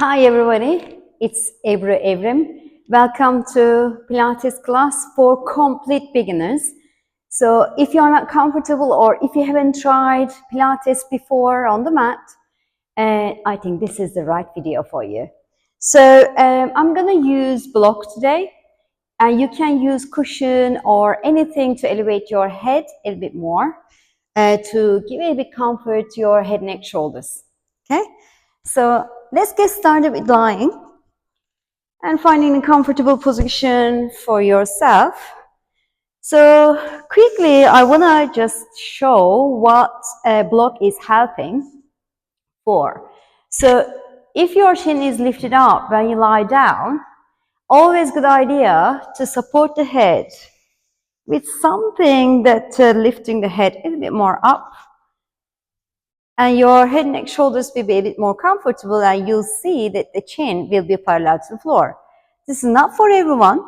Hi everybody, it's Evrim. Welcome to Pilates class for complete beginners. So if you're not comfortable or if you haven't tried Pilates before on the mat, I think this is the right video for you. So I'm gonna use block today, and you can use cushion or anything to elevate your head a little bit more to give a bit comfort to your head, neck, shoulders. Okay, so let's get started with lying and finding a comfortable position for yourself. So quickly, I want to just show what a block is helping for. So if your chin is lifted up when you lie down, always good idea to support the head with something that lifting the head a little bit more up, and your head, neck, shoulders will be a bit more comfortable, and you'll see that the chin will be parallel to the floor. This is not for everyone.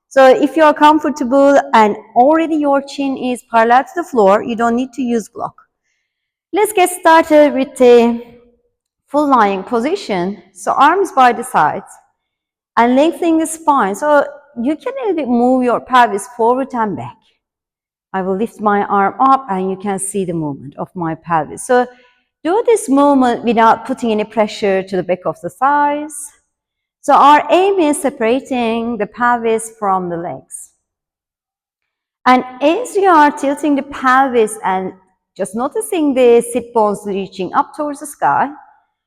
So if you're comfortable and already your chin is parallel to the floor, you don't need to use block. Let's get started with the full lying position. So arms by the sides and lengthening the spine. So you can a little bit move your pelvis forward and back. I will lift my arm up and you can see the movement of my pelvis. So do this movement without putting any pressure to the back of the thighs. So our aim is separating the pelvis from the legs. And as you are tilting the pelvis and just noticing the sit bones reaching up towards the sky,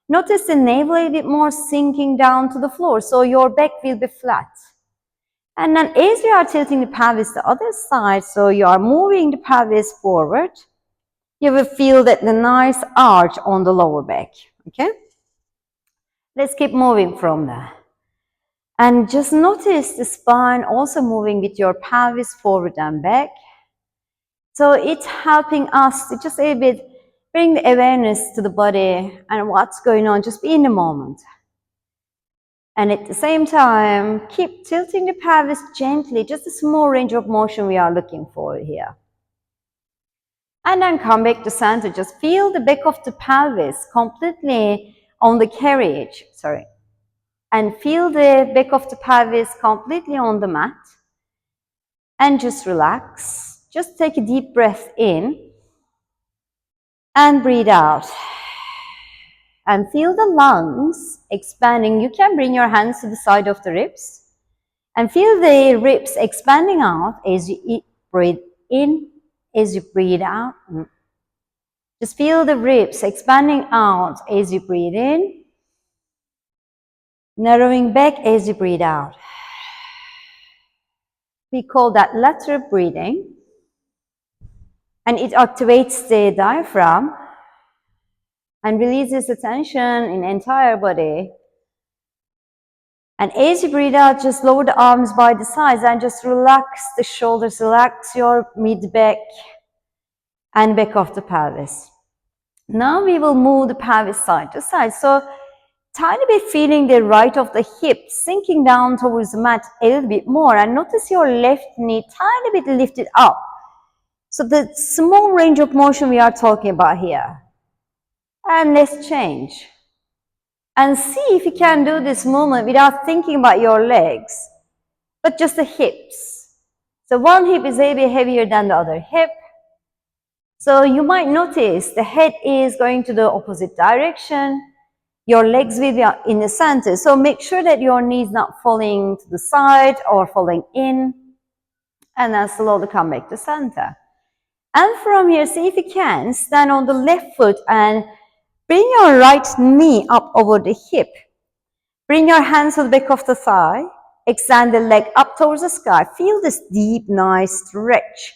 notice the navel a bit more sinking down to the floor, so your back will be flat. And then as you are tilting the pelvis the other side, so you are moving the pelvis forward, you will feel that the nice arch on the lower back, okay? Let's keep moving from there. And just notice the spine also moving with your pelvis forward and back. So it's helping us to just a bit bring the awareness to the body and what's going on, just be in the moment. And at the same time, keep tilting the pelvis gently, just a small range of motion we are looking for here. And then come back to center. Just feel the back of the pelvis completely on the carriage, and feel the back of the pelvis completely on the mat. And just relax. Just take a deep breath in and breathe out. And feel the lungs expanding. You can bring your hands to the side of the ribs and feel the ribs expanding out as you breathe in, as you breathe out. Just feel the ribs expanding out as you breathe in, narrowing back as you breathe out. We call that lateral breathing, and it activates the diaphragm and releases the tension in the entire body. And as you breathe out, just lower the arms by the sides and just relax the shoulders, relax your mid-back and back of the pelvis. Now we will move the pelvis side to side. So tiny bit feeling the right of the hip sinking down towards the mat a little bit more, and notice your left knee tiny bit lifted up. So the small range of motion we are talking about here. And let's change. And see if you can do this movement without thinking about your legs, but just the hips. So one hip is a bit heavier than the other hip. So you might notice the head is going to the opposite direction. Your legs will be in the center. So make sure that your knee is not falling to the side or falling in. And then slowly come back to center. And from here, see if you can stand on the left foot and bring your right knee up over the hip. Bring your hands to the back of the thigh. Extend the leg up towards the sky. Feel this deep, nice stretch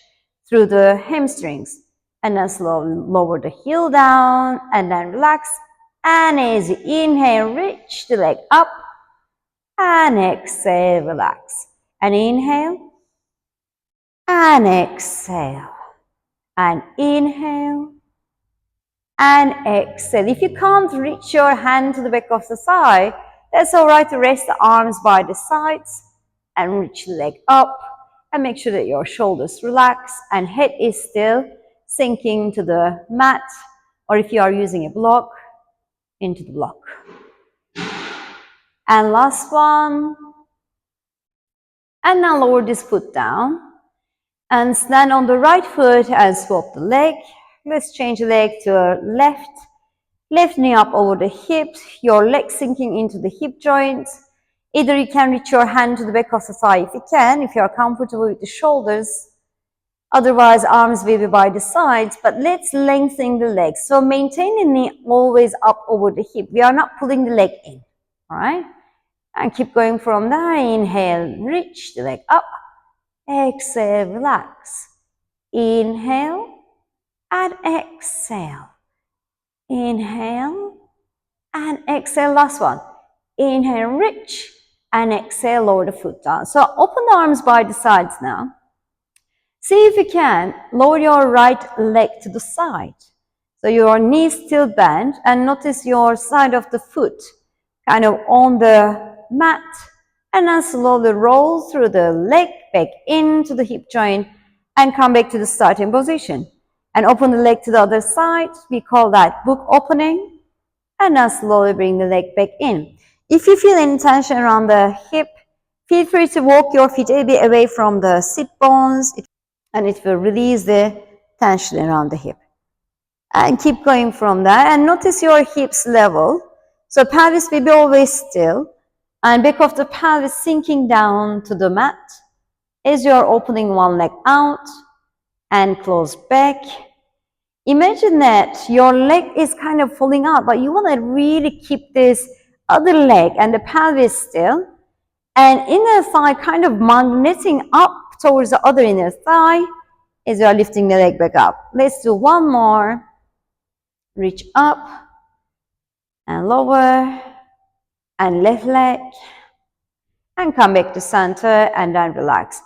through the hamstrings. And then slowly lower the heel down and then relax. And as you inhale, reach the leg up. And exhale, relax. And inhale. And exhale. And inhale. And exhale. If you can't reach your hand to the back of the thigh, that's all right to rest the arms by the sides and reach the leg up and make sure that your shoulders relax and head is still sinking to the mat, or if you are using a block, into the block. And last one. And now lower this foot down. And stand on the right foot and swap the leg. Let's change the leg to left. Left knee up over the hips, your leg sinking into the hip joints. Either you can reach your hand to the back of the thigh if you can, if you are comfortable with the shoulders. Otherwise, arms will be by the sides, but let's lengthen the legs. So maintain the knee always up over the hip. We are not pulling the leg in, all right? And keep going from there. Inhale, reach the leg up. Exhale, relax. Inhale and exhale. Inhale and exhale. Last one. Inhale, reach, and exhale, lower the foot down. So open the arms by the sides now. See if you can lower your right leg to the side. So your knees still bent, and notice your side of the foot kind of on the mat, and then slowly roll through the leg back into the hip joint and come back to the starting position. And open the leg to the other side. We call that book opening. And now slowly bring the leg back in. If you feel any tension around the hip, feel free to walk your feet a bit away from the sit bones, and it will release the tension around the hip. And keep going from there, and notice your hips level. So pelvis will be always still, and back of the pelvis sinking down to the mat as you are opening one leg out and close back. Imagine that your leg is kind of falling out, but you want to really keep this other leg and the pelvis still, and inner thigh kind of magneting up towards the other inner thigh as you are lifting the leg back up. Let's do one more. Reach up and lower and left leg and come back to center and then relax.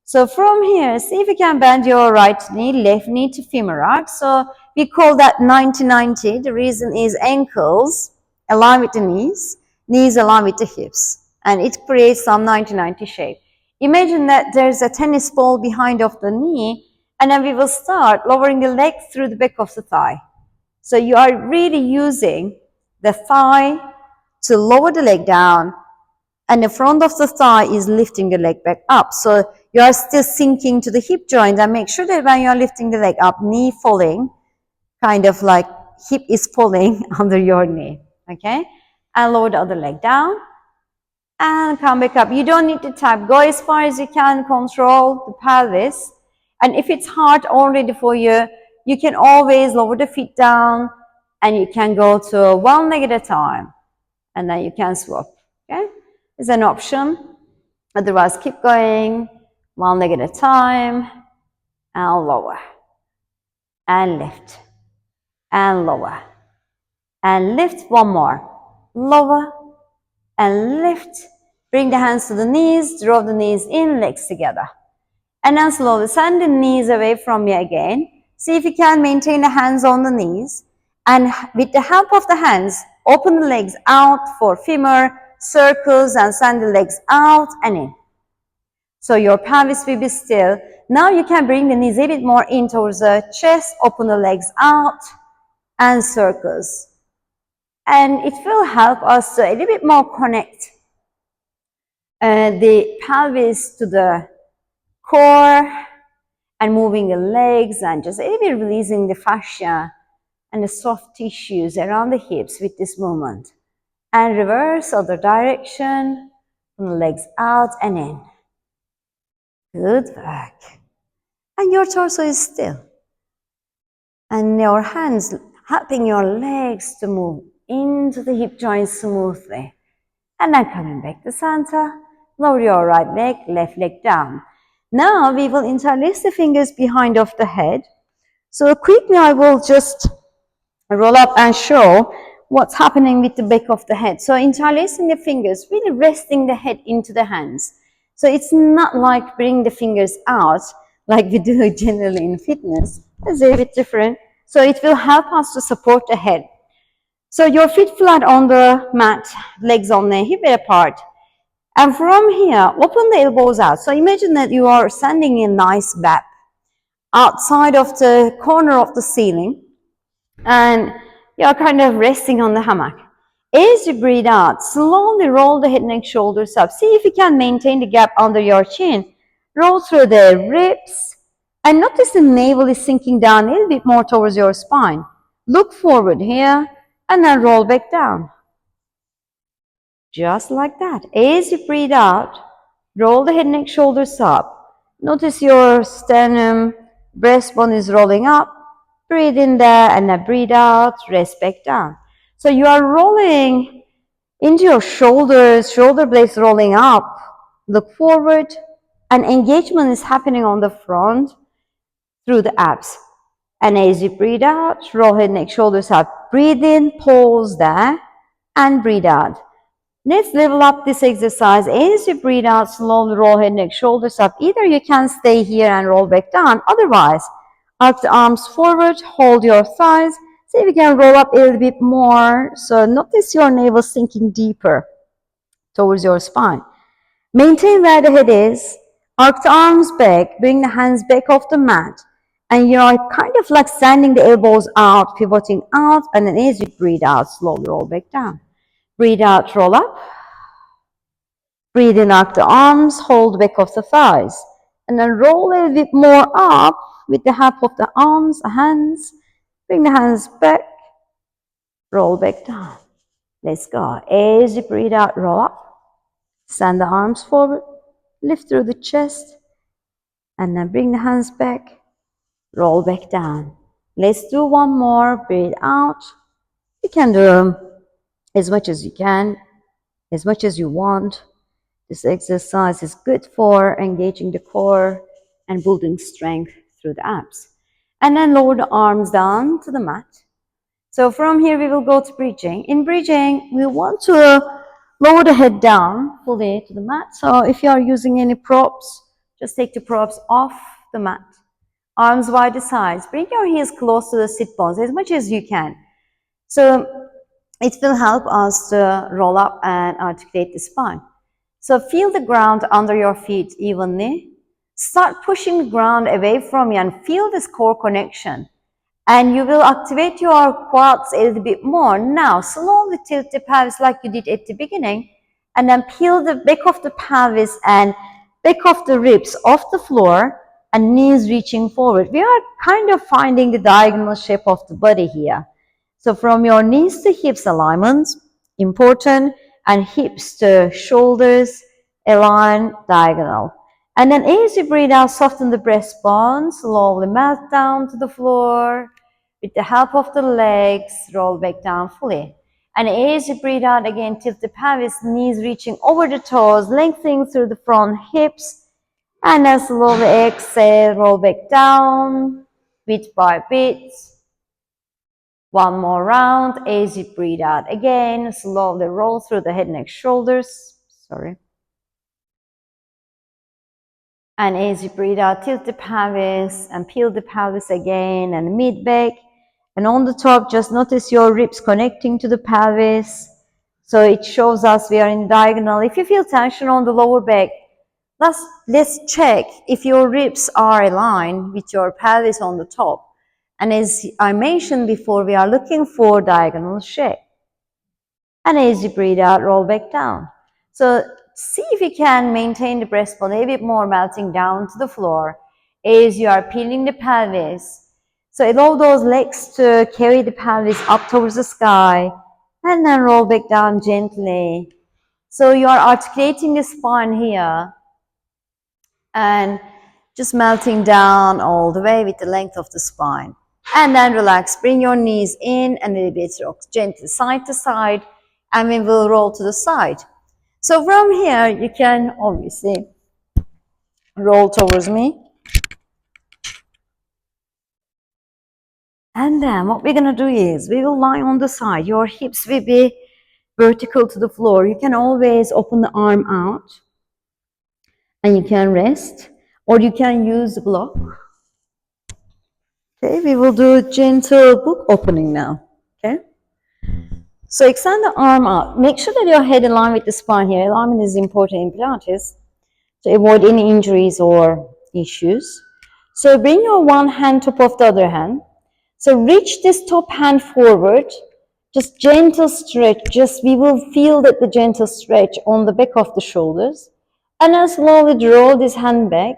So from here, see if you can bend your right knee, left knee to femur arch. So we call that 90-90. The reason is ankles align with the knees align with the hips, and it creates some 90-90 shape. Imagine that there's a tennis ball behind of the knee, and then we will start lowering the leg through the back of the thigh. So you are really using the thigh to lower the leg down, and the front of the thigh is lifting the leg back up. So you are still sinking to the hip joint, and make sure that when you are lifting the leg up, knee falling, kind of like hip is falling under your knee, okay? And lower the other leg down and come back up. You don't need to tap. Go as far as you can, control the pelvis. And if it's hard already for you, you can always lower the feet down, and you can go to one leg at a time, and then you can swap, okay? It's an option. Otherwise, keep going, one leg at a time, and lower, and lift, and lower, and lift. One more, lower, and lift. Bring the hands to the knees, draw the knees in, legs together. And then slowly send the knees away from you again. See if you can maintain the hands on the knees. And with the help of the hands, open the legs out for femur, circles, and send the legs out and in. So your pelvis will be still. Now you can bring the knees a bit more in towards the chest, open the legs out, and circles. And it will help us to a little bit more connect the pelvis to the core, and moving the legs, and just a little bit releasing the fascia and the soft tissues around the hips with this movement. And reverse other direction, from the legs out and in. Good work. And your torso is still. And your hands helping your legs to move into the hip joints smoothly. And then coming back to center, lower your right leg, left leg down. Now we will interlace the fingers behind of the head. So quickly I will just roll up and show what's happening with the back of the head. So interlacing the fingers, really resting the head into the hands. So it's not like bring the fingers out like we do generally in fitness. It's a bit different. So it will help us to support the head. So your feet flat on the mat, legs on the hip apart. And from here, open the elbows out. So imagine that you are standing in a nice bed outside of the corner of the ceiling, and you're kind of resting on the hammock. As you breathe out, slowly roll the head, neck, shoulders up. See if you can maintain the gap under your chin. Roll through the ribs. And notice the navel is sinking down a little bit more towards your spine. Look forward here and then roll back down. Just like that. As you breathe out, roll the head, neck, shoulders up. Notice your sternum, breastbone is rolling up. Breathe in there and then breathe out, rest back down. So you are rolling into your shoulders, shoulder blades rolling up. Look forward, and engagement is happening on the front through the abs. And as you breathe out, roll head, neck, shoulders up. Breathe in, pause there, and breathe out. Let's level up this exercise. As you breathe out, slowly roll head, neck, shoulders up. Either you can stay here and roll back down. Otherwise, arc the arms forward, hold your thighs. See if you can roll up a little bit more. So notice your navel sinking deeper towards your spine. Maintain where the head is. Arc the arms back. Bring the hands back off the mat. And you're kind of like sending the elbows out, pivoting out. And then as you breathe out, slowly roll back down. Breathe out, roll up. Breathe in, arc the arms, hold back of the thighs. And then roll a little bit more up with the help of the arms, hands. Bring the hands back. Roll back down. Let's go. As you breathe out, roll up. Send the arms forward. Lift through the chest. And then bring the hands back. Roll back down. Let's do one more. Breathe out. You can do as much as you can, as much as you want. This exercise is good for engaging the core and building strength through the abs. And then lower the arms down to the mat. So from here we will go to bridging. In bridging, we want to lower the head down fully to the mat. So if you are using any props, just take the props off the mat. Arms wide to sides. Bring your heels close to the sit bones as much as you can. So it will help us to roll up and articulate the spine. So feel the ground under your feet evenly. Start pushing the ground away from you and feel this core connection. And you will activate your quads a little bit more. Now, slowly tilt the pelvis like you did at the beginning. And then peel the back of the pelvis and back of the ribs off the floor and knees reaching forward. We are kind of finding the diagonal shape of the body here. So from your knees to hips alignment, important, and hips to shoulders, align diagonal. And then as you breathe out, soften the breastbone, slowly melt down to the floor. With the help of the legs, roll back down fully. And as you breathe out again, tilt the pelvis, knees reaching over the toes, lengthening through the front hips. And then slowly exhale, roll back down, bit by bit. One more round. As you breathe out again, slowly roll through the head, neck, shoulders. Sorry. And as you breathe out, tilt the pelvis and peel the pelvis again and mid back. And on the top, just notice your ribs connecting to the pelvis. So it shows us we are in diagonal. If you feel tension on the lower back, let's check if your ribs are aligned with your pelvis on the top. And as I mentioned before, we are looking for diagonal shape. And as you breathe out, roll back down. So see if you can maintain the breastbone a bit more, melting down to the floor as you are peeling the pelvis. So allow those legs to carry the pelvis up towards the sky and then roll back down gently. So you are articulating the spine here and just melting down all the way with the length of the spine. And then relax, bring your knees in and a little bit rock gently side to side, and we will roll to the side. So from here, you can obviously roll towards me. And then what we're going to do is we will lie on the side. Your hips will be vertical to the floor. You can always open the arm out and you can rest, or you can use the block. Okay, we will do a gentle book opening now. Okay. So extend the arm out. Make sure that your head in line with the spine here. Alignment is important in Pilates to avoid any injuries or issues. So bring your one hand top of the other hand. So reach this top hand forward Just gentle stretch, just we will feel that the gentle stretch on the back of the shoulders. And then slowly roll this hand back.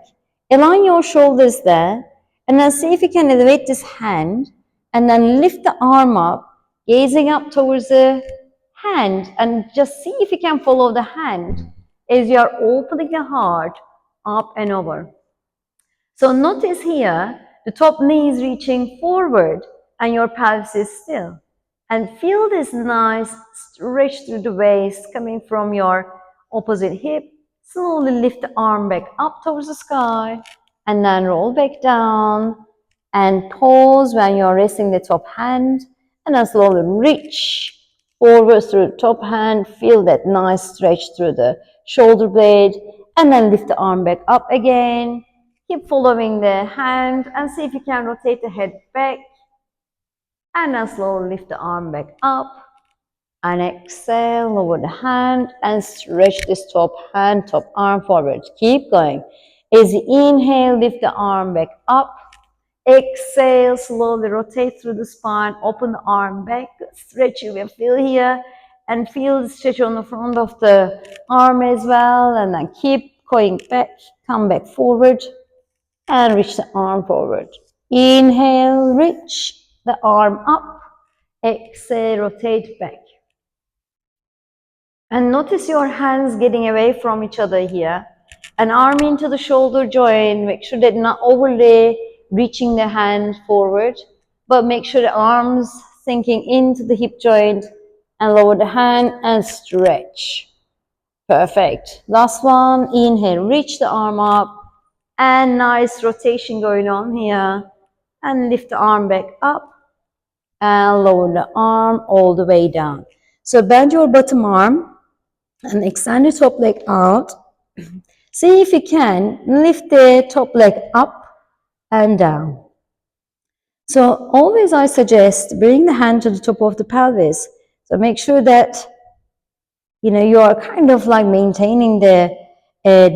Align your shoulders there. And then see if you can elevate this hand. And then lift the arm up, gazing up towards the hand. And just see if you can follow the hand as you are opening the heart up and over. So notice here, the top knee is reaching forward and your pelvis is still. And feel this nice stretch through the waist coming from your opposite hip. Slowly lift the arm back up towards the sky and then roll back down and pause when you're resting the top hand and then slowly reach forward through the top hand. Feel that nice stretch through the shoulder blade and then lift the arm back up again. Keep following the hand and see if you can rotate the head back. And then slowly lift the arm back up. And exhale, lower the hand and stretch this top hand, top arm forward. Keep going. As you inhale, lift the arm back up. Exhale, slowly rotate through the spine. Open the arm back. Stretch you will feel here. And feel the stretch on the front of the arm as well. And then keep going back. Come back forward. And reach the arm forward. Inhale, reach the arm up. Exhale, rotate back. And notice your hands getting away from each other here. An arm into the shoulder joint. Make sure that not overlay reaching the hand forward, but make sure the arms sinking into the hip joint and lower the hand and stretch. Perfect. Last one. Inhale, reach the arm up. And nice rotation going on here. And lift the arm back up. And lower the arm all the way down. So bend your bottom arm and extend the top leg out. See if you can lift the top leg up and down. So always I suggest bring the hand to the top of the pelvis. So make sure that you are kind of like maintaining the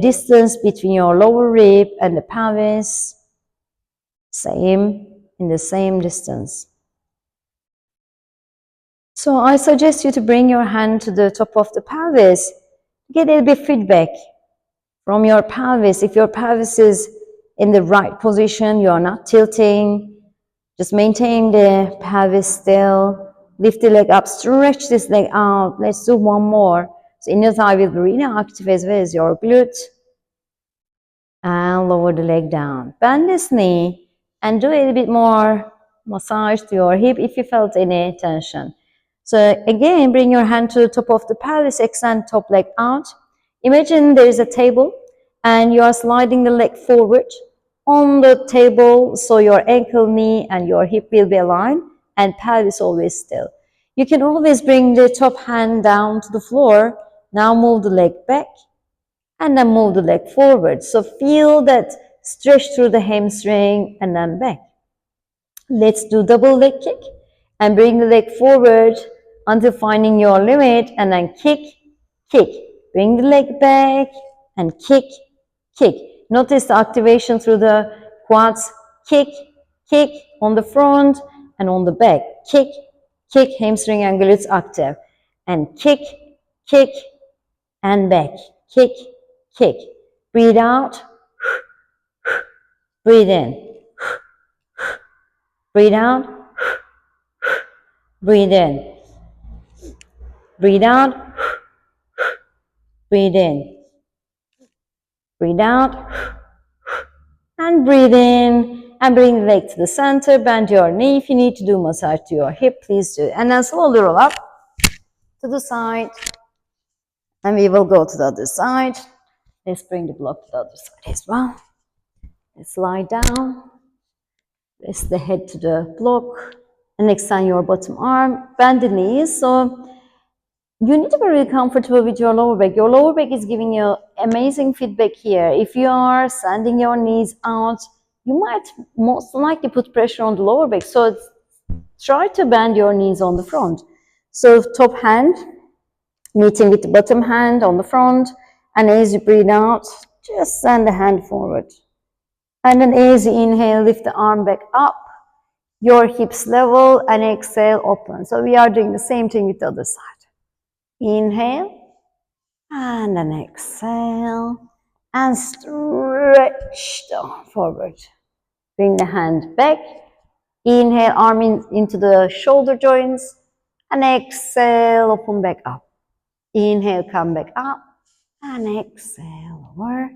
distance between your lower rib and the pelvis. Same, in the same distance. So I suggest you to bring your hand to the top of the pelvis. Get a little bit feedback from your pelvis. If your pelvis is in the right position, you are not tilting. Just maintain the pelvis still. Lift the leg up, stretch this leg out. Let's do one more. So inner thigh will be really active as well as your glute. And lower the leg down. Bend this knee and do a little bit more massage to your hip if you felt any tension. So again, bring your hand to the top of the pelvis, extend top leg out. Imagine there is a table and you are sliding the leg forward on the table so your ankle, knee and your hip will be aligned and pelvis always still. You can always bring the top hand down to the floor. Now move the leg back and then move the leg forward. So feel that stretch through the hamstring and then back. Let's do double leg kick and bring the leg forward until finding your limit and then kick, kick. Bring the leg back and kick, kick. Notice the activation through the quads. Kick, kick on the front and on the back. Kick, kick, hamstring and glutes active. And kick, kick and back. Kick, kick. Breathe out. Breathe in. Breathe out. Breathe in. Breathe out. Breathe in. Breathe out. And breathe in. And bring the leg to the center. Bend your knee. If you need to do massage to your hip, please do. And then slowly roll up to the side. And we will go to the other side. Let's bring the block to the other side as well. Let's lie down. Rest the head to the block. And extend your bottom arm. Bend the knees. So you need to be really comfortable with your lower back. Your lower back is giving you amazing feedback here. If you are sending your knees out, you might most likely put pressure on the lower back. So try to bend your knees on the front. So top hand meeting with the bottom hand on the front. And as you breathe out, just send the hand forward. And then as you inhale, lift the arm back up. your hips level, and exhale, open. So we are doing the same thing with the other side. Inhale, and then exhale, and stretch down forward. Bring the hand back. Inhale, arm into the shoulder joints, and exhale, open back up. Inhale, come back up, and exhale, over.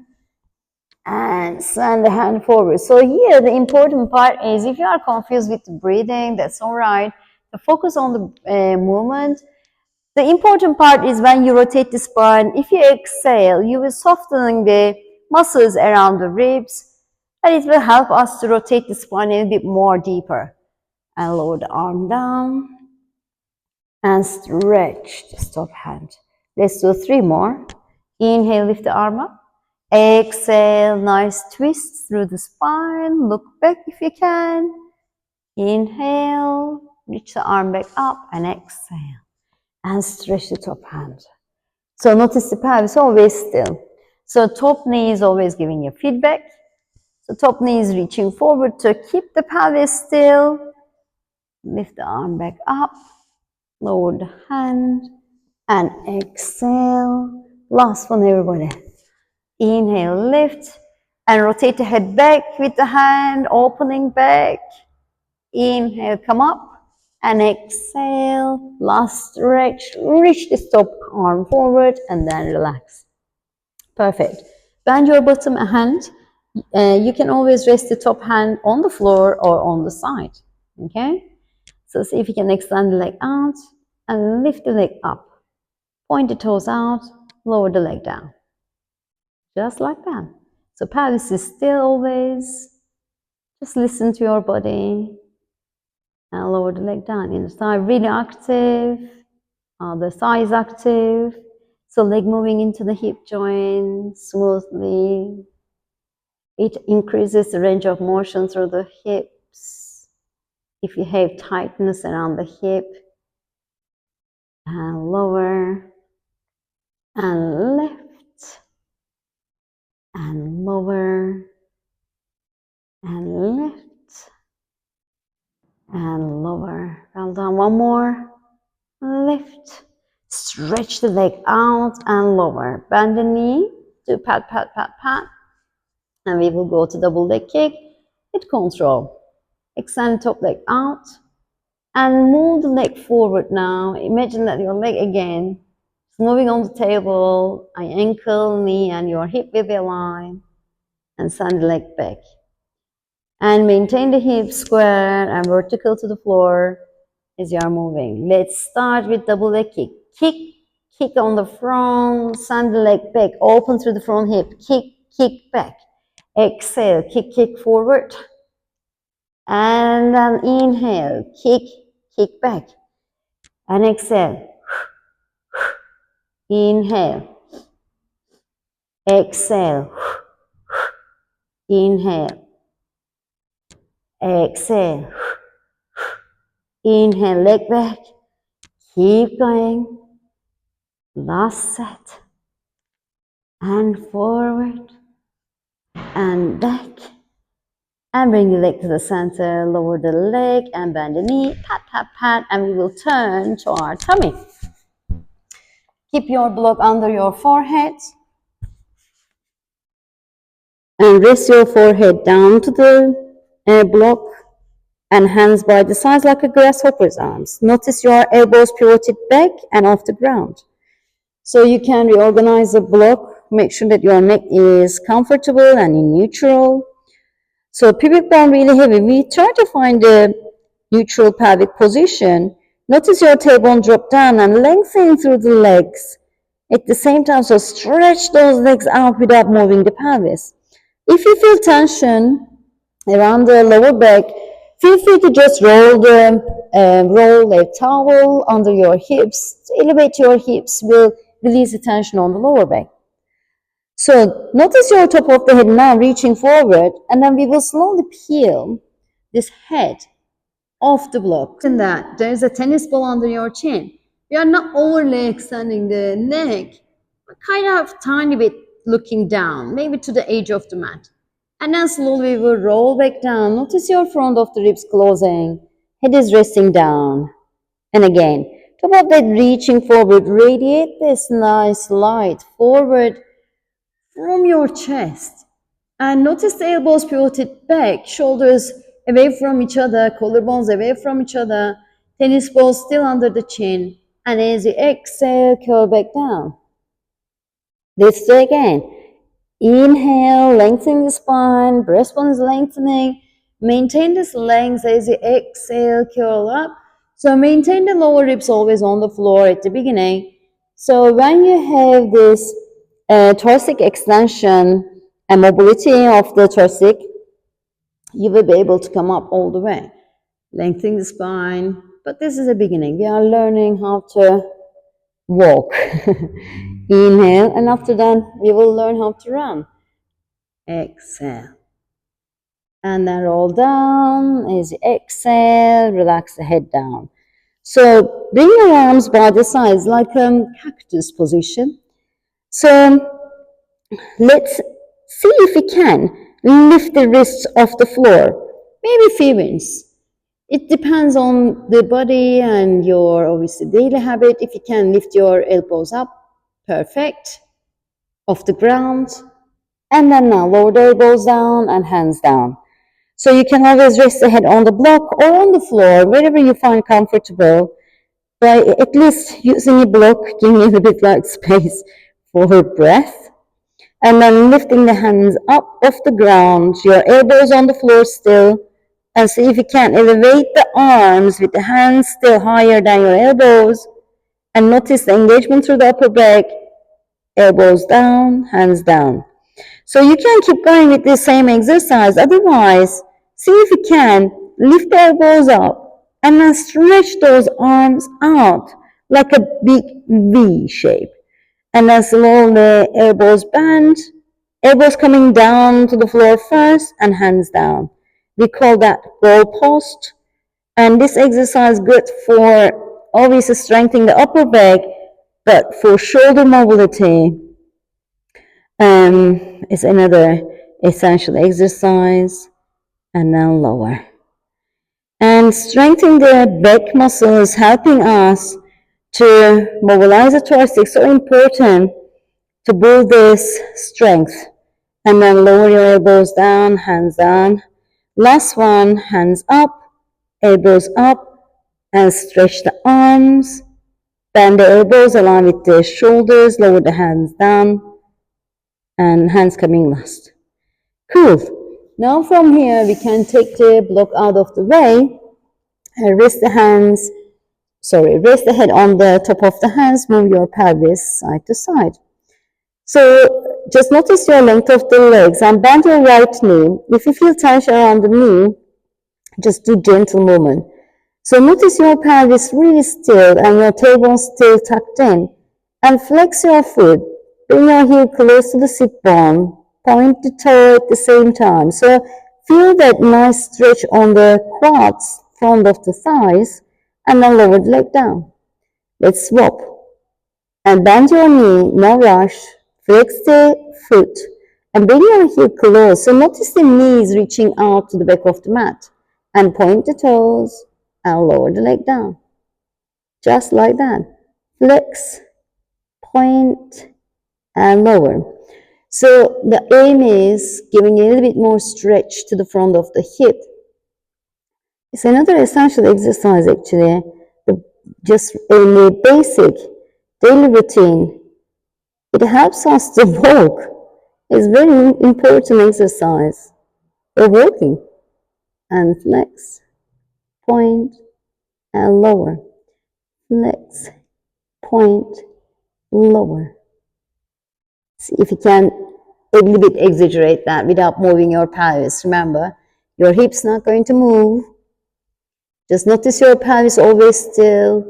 And send the hand forward. So here the important part is, if you are confused with the breathing, that's all right. The focus on the movement. The important part is when you rotate the spine, if you exhale, you will soften the muscles around the ribs, and it will help us to rotate the spine a little bit more deeper. And lower the arm down and stretch the stop hand. Let's do 3 more. Inhale, lift the arm up. Exhale, nice twist through the spine. Look back if you can. Inhale, reach the arm back up, and exhale. And stretch the top hand. So notice the pelvis always still. So top knee is always giving you feedback. So top knee is reaching forward to keep the pelvis still. Lift the arm back up. Lower the hand. And exhale. Last one, everybody. Inhale, lift. And rotate the head back with the hand, opening back. Inhale, come up. And exhale, last stretch, reach the top arm forward and then relax. Perfect. Bend your bottom hand. You can always rest the top hand on the floor or on the side. Okay? So see if you can extend the leg out and lift the leg up. Point the toes out, lower the leg down. Just like that. So pelvis is still always. Just listen to your body. And lower the leg down. Inner thigh really active. The thigh is active. So leg moving into the hip joint smoothly. It increases the range of motion through the hips. If you have tightness around the hip. And lower. And lift. And lower. And lift. And lower. Well done. One more. Lift. Stretch the leg out and lower. Bend the knee. Do pat, pat, pat, pat. And we will go to double leg kick with control. Extend top leg out. And move the leg forward now. Imagine that your leg again is moving on the table. Ankle, knee, and your hip will be aligned. And send the leg back. And maintain the hips square and vertical to the floor as you are moving. Let's start with double leg kick. Kick, kick on the front, send the leg back, open through the front hip. Kick, kick back. Exhale, kick, kick forward. And then inhale, kick, kick back. And exhale. Inhale. Exhale. Inhale. Exhale. Inhale, leg back. Keep going. Last set. And forward. And back. And bring the leg to the center. Lower the leg and bend the knee. Pat, pat, pat. And we will turn to our tummy. Keep your block under your forehead. And rest your forehead down to the block. And hands by the sides like a grasshopper's arms. Notice your elbows pivoted back and off the ground. So you can reorganize the block. Make sure that your neck is comfortable and in neutral. So pubic bone really heavy. We try to find the neutral pelvic position. Notice your tailbone drop down and lengthen through the legs. At the same time, so stretch those legs out without moving the pelvis. If you feel tension around the lower back, feel free to just roll a towel under your hips. To elevate your hips will release the tension on the lower back. So notice your top of the head now reaching forward, and then we will slowly peel this head off the block. And that there's a tennis ball under your chin. We are not overly extending the neck, but kind of tiny bit looking down, maybe to the edge of the mat. And then slowly we will roll back down. Notice your front of the ribs closing. Head is resting down. And again, top of that reaching forward. Radiate this nice light forward from your chest. And notice the elbows pivoted back, shoulders away from each other, collarbones away from each other, tennis balls still under the chin. And as you exhale, curl back down. This way again. Inhale, lengthening the spine, breastbone is lengthening. Maintain this length as you exhale, curl up. So maintain the lower ribs always on the floor at the beginning. So when you have this thoracic extension and mobility of the thoracic, you will be able to come up all the way. Lengthening the spine, but this is the beginning. We are learning how to walk. Inhale, and after that, we will learn how to run. Exhale. And then roll down. As you exhale, relax the head down. So bring your arms by the sides like a cactus position. So let's see if we can lift the wrists off the floor. Maybe a few inches. It depends on the body and your obviously daily habit. If you can lift your elbows up, perfect, off the ground. And then now lower the elbows down and hands down. So you can always rest the head on the block or on the floor, wherever you find comfortable. By at least using a block, giving a little bit like space for breath. And then lifting the hands up off the ground, your elbows on the floor still. And see if you can elevate the arms with the hands still higher than your elbows. And notice the engagement through the upper back. Elbows down, hands down. So you can keep going with the same exercise. Otherwise, see if you can lift the elbows up and then stretch those arms out like a big V shape. And then slowly elbows bend, elbows coming down to the floor first and hands down. We call that goal post. And this exercise is good for obviously strengthening the upper back, but for shoulder mobility is another essential exercise. And now lower. And strengthening the back muscles, helping us to mobilize the thoracic. So important to build this strength. And then lower your elbows down, hands down. Last one, hands up, elbows up, and stretch the arms. Bend the elbows, align with the shoulders, lower the hands down, and hands coming last. Cool. Now from here, we can take the block out of the way, and rest the head on the top of the hands, move your pelvis side to side. So just notice your length of the legs and bend your right knee. If you feel tension around the knee, just do gentle movement. So notice your pelvis really still and your tailbone still tucked in. And flex your foot. Bring your heel close to the sit bone. Point the toe at the same time. So feel that nice stretch on the quads, front of the thighs, and then lower the leg down. Let's swap. And bend your knee, no rush. Flex the foot and bring your heel close. So notice the knees reaching out to the back of the mat. And point the toes and lower the leg down. Just like that. Flex, point, and lower. So the aim is giving a little bit more stretch to the front of the hip. It's another essential exercise actually. Just in the basic daily routine. It helps us to walk. It's very important exercise. We're walking. And flex, point, and lower. Flex, point, lower. See if you can a little bit exaggerate that without moving your pelvis. Remember, your hips not going to move. Just notice your pelvis always still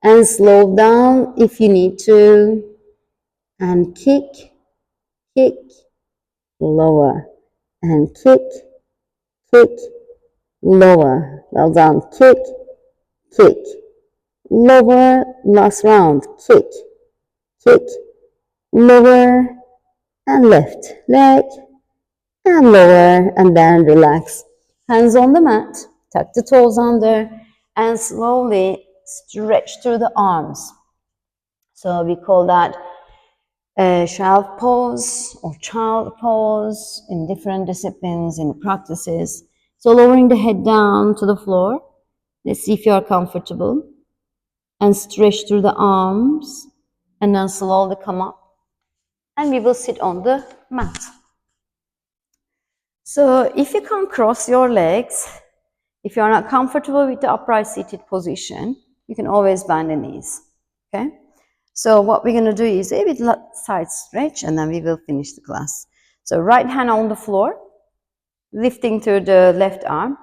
and slow down if you need to. And kick, lower. And kick, lower. Well done. Kick, lower. Last round. Kick, lower. And left leg and lower, and then relax. Hands on the mat, tuck the toes under, and slowly stretch through the arms. So we call that shelf pose or child pose in different disciplines and practices. So lowering the head down to the floor. Let's see if you are comfortable. And stretch through the arms, and then slowly come up. And we will sit on the mat. So if you can't cross your legs, if you are not comfortable with the upright seated position, you can always bend the knees. Okay? So what we're going to do is a bit side stretch, and then we will finish the class. So right hand on the floor, lifting through the left arm.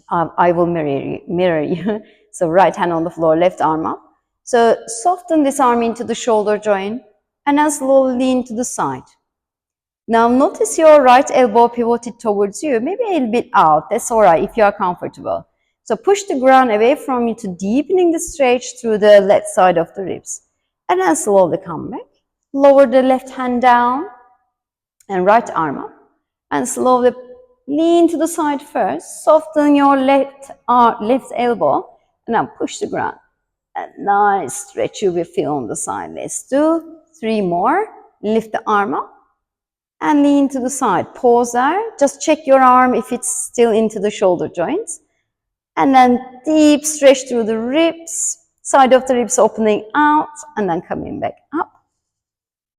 I will mirror you. So right hand on the floor, left arm up. So soften this arm into the shoulder joint, and then slowly lean to the side. Now notice your right elbow pivoted towards you, maybe a little bit out. That's all right if you are comfortable. So push the ground away from you to deepening the stretch through the left side of the ribs. And then slowly come back. Lower the left hand down and right arm up. And slowly lean to the side first. Soften your left elbow and then push the ground. A nice stretch you will feel on the side. Let's do 3 more. Lift the arm up and lean to the side. Pause there. Just check your arm if it's still into the shoulder joints. And then deep stretch through the ribs. Side of the ribs opening out and then coming back up.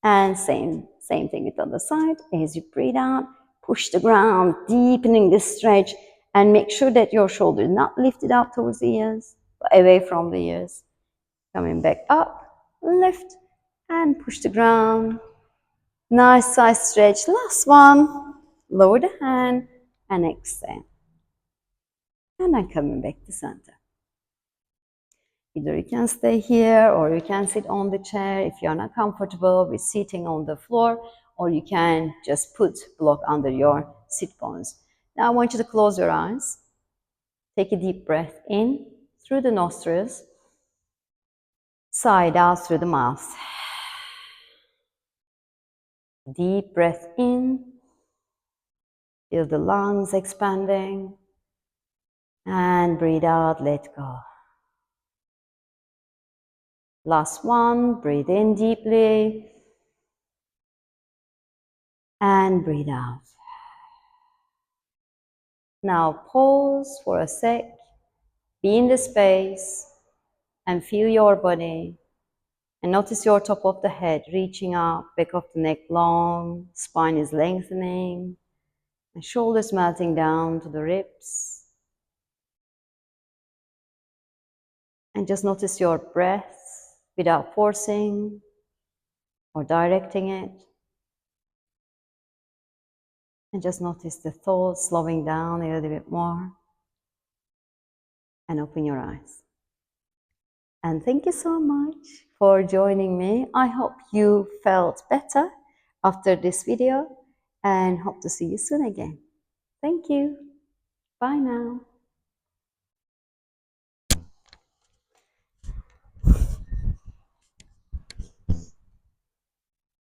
And same thing with the other side. As you breathe out, push the ground, deepening the stretch, and make sure that your shoulder is not lifted up towards the ears, but away from the ears. Coming back up, lift, and push the ground. Nice side stretch. Last one. Lower the hand and exhale. And then coming back to center. Either you can stay here or you can sit on the chair if you're not comfortable with sitting on the floor, or you can just put block under your sit bones. Now I want you to close your eyes. Take a deep breath in through the nostrils, side out through the mouth. Deep breath in, feel the lungs expanding, and breathe out, let go. Last one, breathe in deeply, and breathe out. Now pause for a sec, be in the space, and feel your body. And notice your top of the head reaching up, back of the neck long, spine is lengthening, and shoulders melting down to the ribs. And just notice your breath without forcing or directing it. And just notice the thoughts slowing down a little bit more. And open your eyes. And thank you so much for joining me. I hope you felt better after this video and hope to see you soon again. Thank you. Bye now.